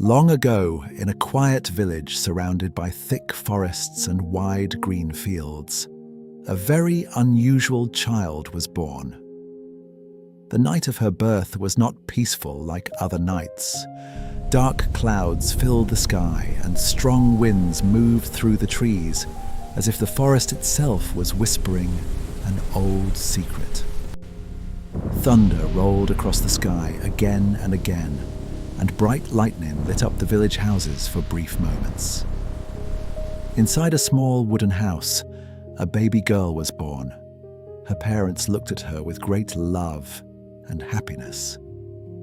Long ago, in a quiet village surrounded by thick forests and wide green fields, a very unusual child was born. The night of her birth was not peaceful like other nights. Dark clouds filled the sky and strong winds moved through the trees, as if the forest itself was whispering an old secret. Thunder rolled across the sky again and again, and bright lightning lit up the village houses for brief moments. Inside a small wooden house, a baby girl was born. Her parents looked at her with great love and happiness.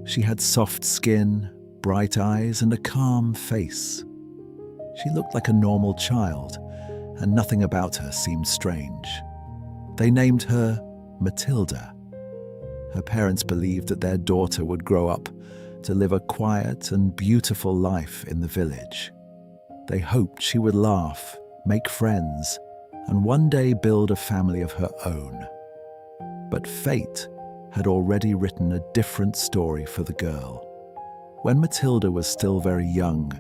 She had soft skin, bright eyes, and a calm face. She looked like a normal child, and nothing about her seemed strange. They named her Matilda. Her parents believed that their daughter would grow up to live a quiet and beautiful life in the village. They hoped she would laugh, make friends, and one day build a family of her own. But fate had already written a different story for the girl. When Matilda was still very young,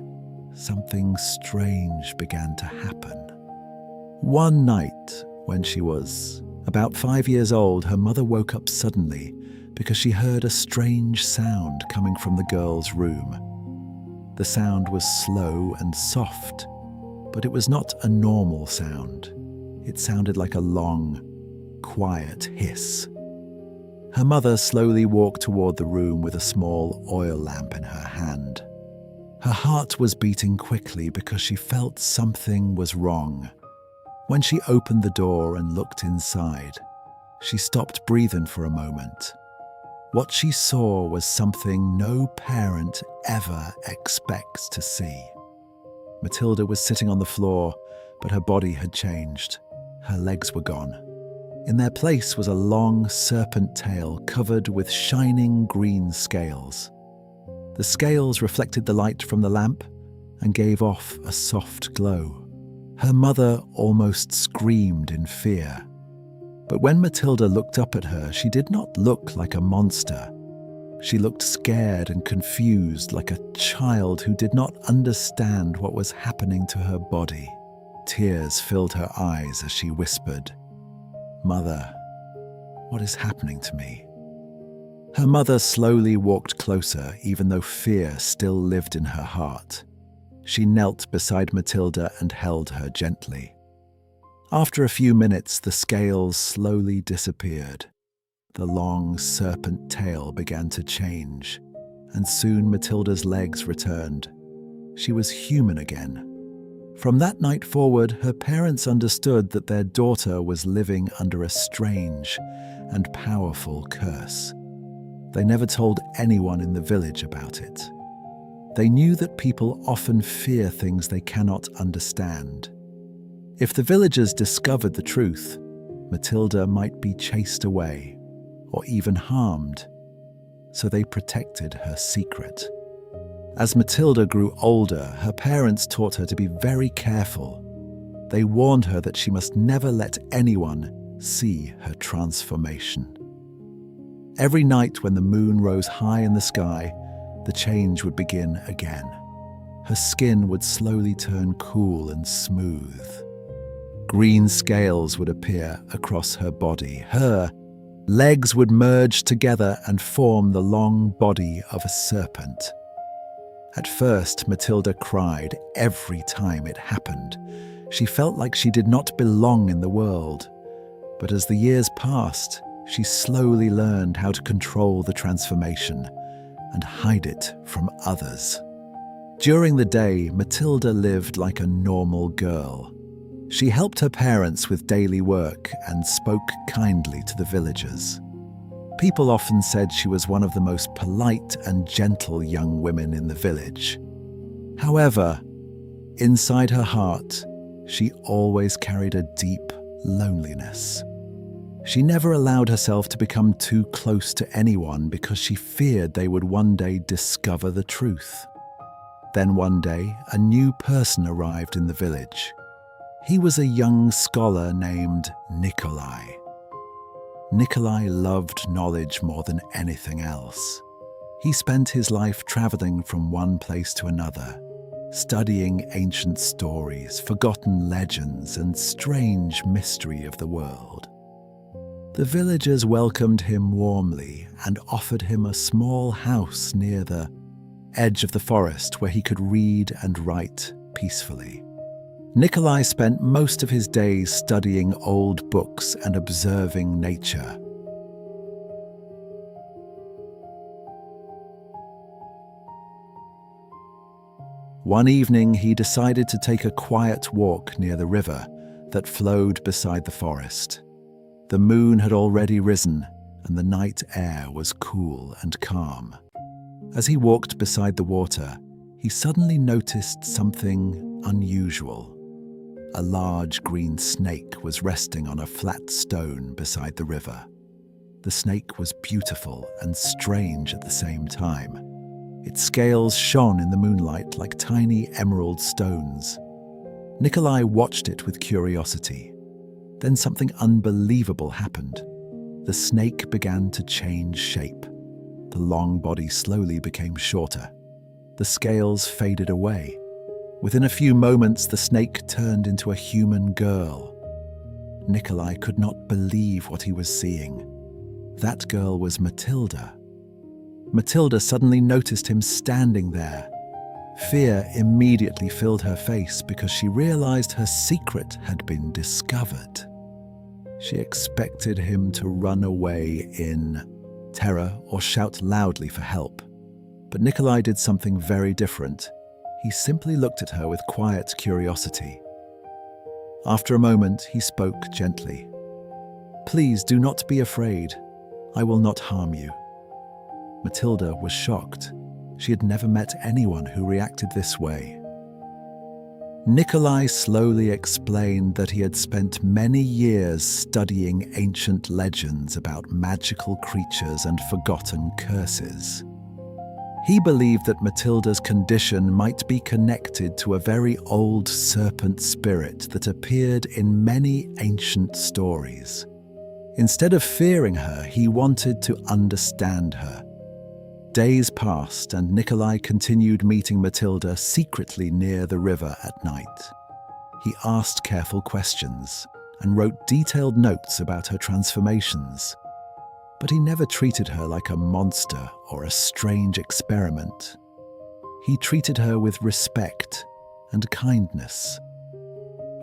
something strange began to happen. One night, when she was about 5 years old, her mother woke up suddenly because she heard a strange sound coming from the girl's room. The sound was slow and soft, but it was not a normal sound. It sounded like a long, quiet hiss. Her mother slowly walked toward the room with a small oil lamp in her hand. Her heart was beating quickly because she felt something was wrong. When she opened the door and looked inside, she stopped breathing for a moment. What she saw was something no parent ever expects to see. Matilda was sitting on the floor, but her body had changed. Her legs were gone. In their place was a long serpent tail covered with shining green scales. The scales reflected the light from the lamp and gave off a soft glow. Her mother almost screamed in fear. But when Matilda looked up at her, she did not look like a monster. She looked scared and confused, like a child who did not understand what was happening to her body. Tears filled her eyes as she whispered, "Mother, what is happening to me?" Her mother slowly walked closer, even though fear still lived in her heart. She knelt beside Matilda and held her gently. After a few minutes, the scales slowly disappeared. The long serpent tail began to change, and soon Matilda's legs returned. She was human again. From that night forward, her parents understood that their daughter was living under a strange and powerful curse. They never told anyone in the village about it. They knew that people often fear things they cannot understand. If the villagers discovered the truth, Matilda might be chased away or even harmed, so they protected her secret. As Matilda grew older, her parents taught her to be very careful. They warned her that she must never let anyone see her transformation. Every night when the moon rose high in the sky, the change would begin again. Her skin would slowly turn cool and smooth. Green scales would appear across her body. Her legs would merge together and form the long body of a serpent. At first, Matilda cried every time it happened. She felt like she did not belong in the world. But as the years passed, she slowly learned how to control the transformation and hide it from others. During the day, Matilda lived like a normal girl. She helped her parents with daily work and spoke kindly to the villagers. People often said she was one of the most polite and gentle young women in the village. However, inside her heart, she always carried a deep loneliness. She never allowed herself to become too close to anyone because she feared they would one day discover the truth. Then one day, a new person arrived in the village. He was a young scholar named Nikolai. Nikolai loved knowledge more than anything else. He spent his life traveling from one place to another, studying ancient stories, forgotten legends, and strange mystery of the world. The villagers welcomed him warmly and offered him a small house near the edge of the forest where he could read and write peacefully. Nikolai spent most of his days studying old books and observing nature. One evening, he decided to take a quiet walk near the river that flowed beside the forest. The moon had already risen, and the night air was cool and calm. As he walked beside the water, he suddenly noticed something unusual. A large green snake was resting on a flat stone beside the river. The snake was beautiful and strange at the same time. Its scales shone in the moonlight like tiny emerald stones. Nikolai watched it with curiosity. Then something unbelievable happened. The snake began to change shape. The long body slowly became shorter. The scales faded away. Within a few moments, the snake turned into a human girl. Nikolai could not believe what he was seeing. That girl was Matilda. Matilda suddenly noticed him standing there. Fear immediately filled her face because she realized her secret had been discovered. She expected him to run away in terror or shout loudly for help. But Nikolai did something very different. He simply looked at her with quiet curiosity. After a moment, he spoke gently. "Please do not be afraid. I will not harm you." Matilda was shocked. She had never met anyone who reacted this way. Nikolai slowly explained that he had spent many years studying ancient legends about magical creatures and forgotten curses. He believed that Matilda's condition might be connected to a very old serpent spirit that appeared in many ancient stories. Instead of fearing her, he wanted to understand her. Days passed, and Nikolai continued meeting Matilda secretly near the river at night. He asked careful questions and wrote detailed notes about her transformations. But he never treated her like a monster or a strange experiment. He treated her with respect and kindness.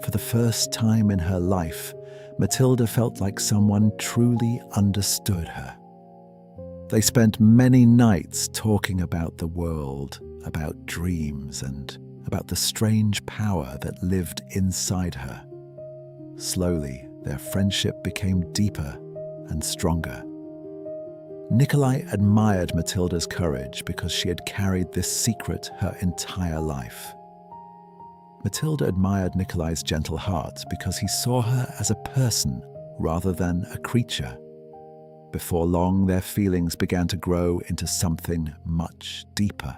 For the first time in her life, Matilda felt like someone truly understood her. They spent many nights talking about the world, about dreams, and about the strange power that lived inside her. Slowly, their friendship became deeper and stronger. Nikolai admired Matilda's courage because she had carried this secret her entire life. Matilda admired Nikolai's gentle heart because he saw her as a person rather than a creature. Before long, their feelings began to grow into something much deeper.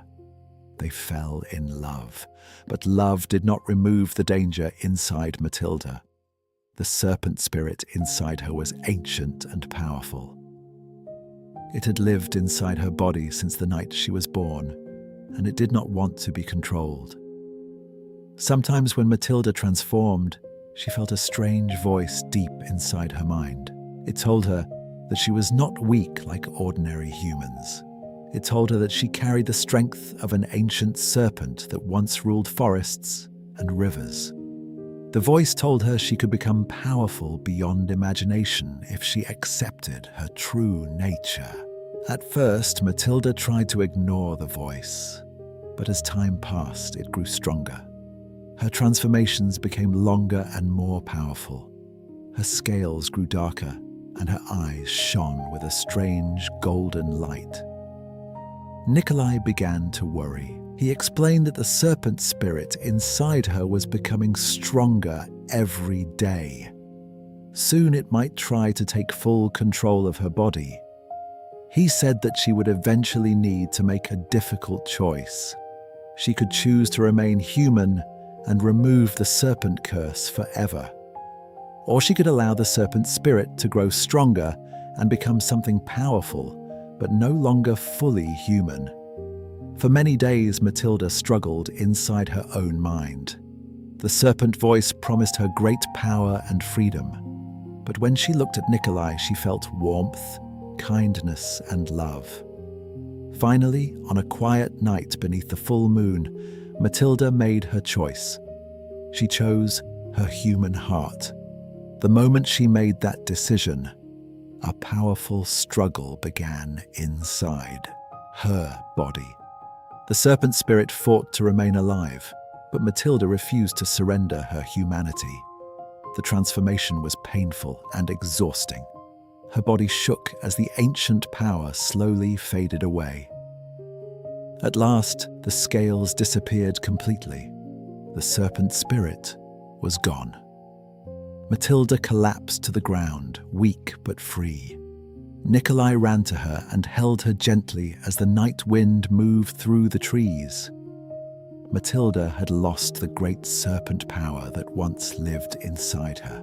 They fell in love, but love did not remove the danger inside Matilda. The serpent spirit inside her was ancient and powerful. It had lived inside her body since the night she was born, and it did not want to be controlled. Sometimes when Matilda transformed, she felt a strange voice deep inside her mind. It told her that she was not weak like ordinary humans. It told her that she carried the strength of an ancient serpent that once ruled forests and rivers. The voice told her she could become powerful beyond imagination if she accepted her true nature. At first, Matilda tried to ignore the voice, but as time passed, it grew stronger. Her transformations became longer and more powerful. Her scales grew darker, and her eyes shone with a strange golden light. Nikolai began to worry. He explained that the serpent spirit inside her was becoming stronger every day. Soon it might try to take full control of her body. He said that she would eventually need to make a difficult choice. She could choose to remain human and remove the serpent curse forever. Or she could allow the serpent spirit to grow stronger and become something powerful, but no longer fully human. For many days, Matilda struggled inside her own mind. The serpent voice promised her great power and freedom, but when she looked at Nikolai, she felt warmth, kindness, and love. Finally, on a quiet night beneath the full moon, Matilda made her choice. She chose her human heart. The moment she made that decision, a powerful struggle began inside her body. The serpent spirit fought to remain alive, but Matilda refused to surrender her humanity. The transformation was painful and exhausting. Her body shook as the ancient power slowly faded away. At last, the scales disappeared completely. The serpent spirit was gone. Matilda collapsed to the ground, weak but free. Nikolai ran to her and held her gently as the night wind moved through the trees. Matilda had lost the great serpent power that once lived inside her.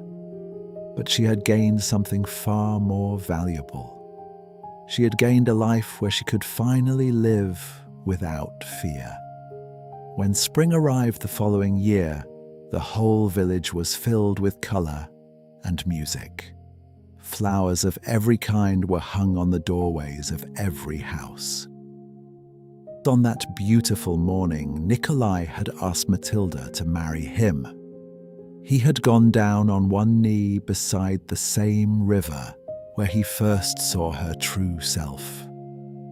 But she had gained something far more valuable. She had gained a life where she could finally live without fear. When spring arrived the following year, the whole village was filled with color and music. Flowers of every kind were hung on the doorways of every house. On that beautiful morning, Nikolai had asked Matilda to marry him. He had gone down on one knee beside the same river where he first saw her true self.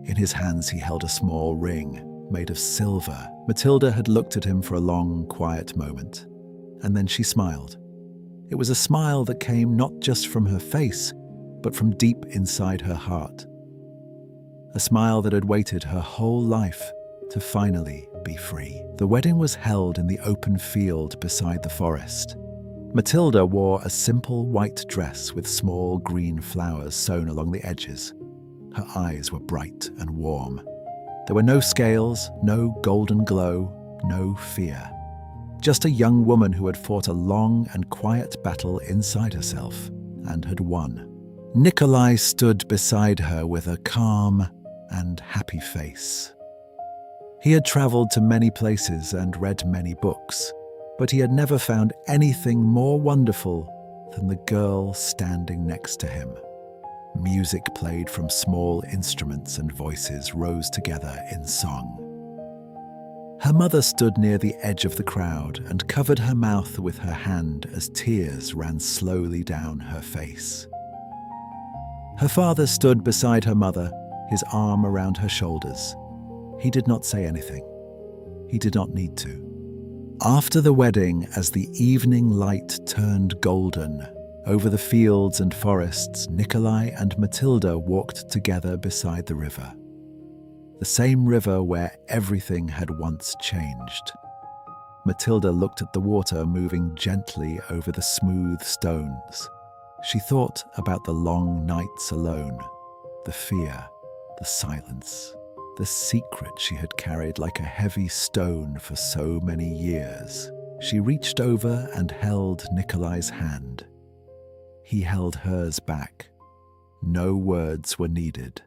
In his hands he held a small ring made of silver. Matilda had looked at him for a long, quiet moment, and then she smiled. It was a smile that came not just from her face, but from deep inside her heart. A smile that had waited her whole life to finally be free. The wedding was held in the open field beside the forest. Matilda wore a simple white dress with small green flowers sewn along the edges. Her eyes were bright and warm. There were no scales, no golden glow, no fear. Just a young woman who had fought a long and quiet battle inside herself and had won. Nikolai stood beside her with a calm and happy face. He had traveled to many places and read many books, but he had never found anything more wonderful than the girl standing next to him. Music played from small instruments and voices rose together in song. Her mother stood near the edge of the crowd and covered her mouth with her hand as tears ran slowly down her face. Her father stood beside her mother, his arm around her shoulders. He did not say anything. He did not need to. After the wedding, as the evening light turned golden, over the fields and forests, Nikolai and Matilda walked together beside the river. The same river where everything had once changed. Matilda looked at the water moving gently over the smooth stones. She thought about the long nights alone, the fear, the silence, the secret she had carried like a heavy stone for so many years. She reached over and held Nikolai's hand. He held hers back. No words were needed.